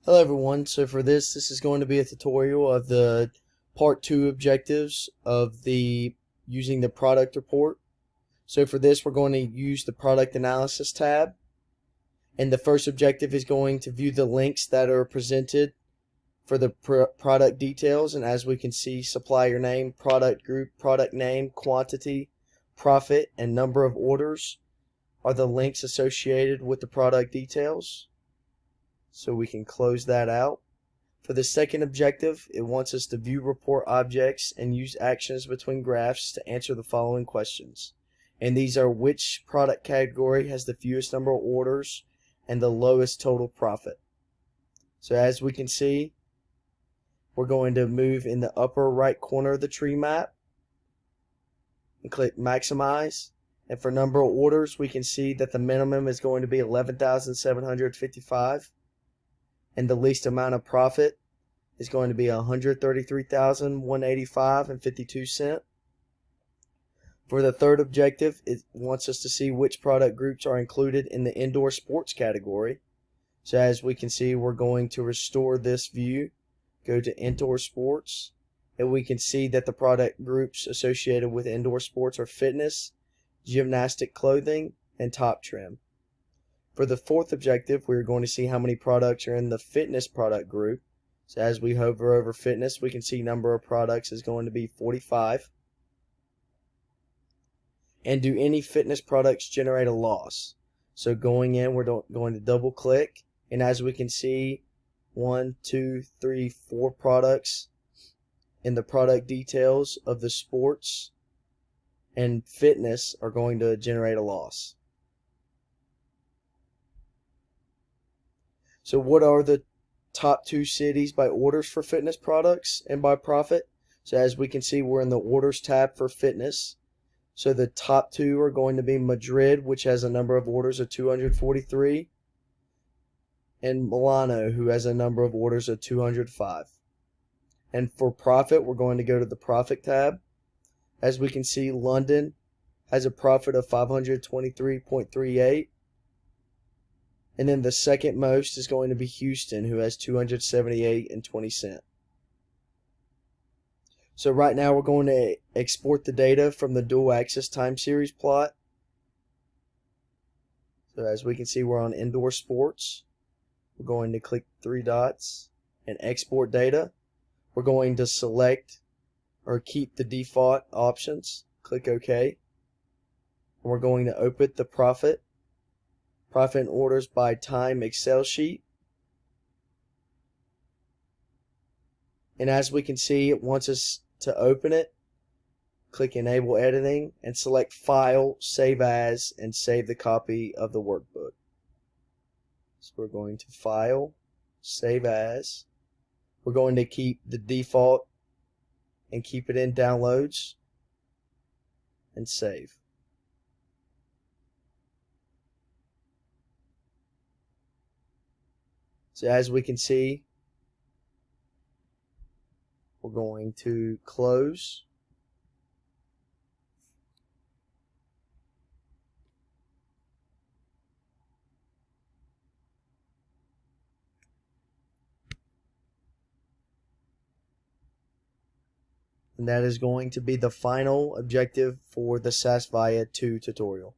Hello everyone, so for this is going to be a tutorial of the part 2 objectives of the using the product report. So for this we're going to use the product analysis tab, and the first objective is going to view the links that are presented for the product details, and as we can see, supplier name, product group, product name, quantity, profit, and number of orders are the links associated with the product details. So we can close that out. For the second objective, it wants us to view report objects and use actions between graphs to answer the following questions. And these are: which product category has the fewest number of orders and the lowest total profit? So as we can see, we're going to move in the upper right corner of the tree map and click maximize. And for number of orders, we can see that the minimum is going to be 11,755. And the least amount of profit is going to be 133,185.52 For the third objective, it wants us to see which product groups are included in the indoor sports category. So as we can see, we're going to restore this view, go to indoor sports, and we can see that the product groups associated with indoor sports are fitness, gymnastic clothing, and top trim. For the fourth objective, we're going to see how many products are in the fitness product group. So as we hover over fitness, we can see number of products is going to be 45. And do any fitness products generate a loss? So going in, we're going to double click, and as we can see, 1, 2, 3, 4 products in the product details of the sports and fitness are going to generate a loss. So what are the top 2 cities by orders for fitness products and by profit? So as we can see, we're in the orders tab for fitness. So the top 2 are going to be Madrid, which has a number of orders of 243, and Milano, who has a number of orders of 205. And for profit, we're going to go to the profit tab. As we can see, London has a profit of 523.38. And then the second most is going to be Houston, who has 278.20. So right now we're going to export the data from the dual axis time series plot. So as we can see, we're on indoor sports. We're going to click 3 dots and export data. We're going to select or keep the default options. Click OK. And we're going to open the profit and orders by time Excel sheet. And as we can see, it wants us to open it. Click Enable Editing and select File, Save As, and save the copy of the workbook. So we're going to File, Save As. We're going to keep the default and keep it in Downloads and save. So as we can see, we're going to close. And that is going to be the final objective for the SAS Viya 2 tutorial.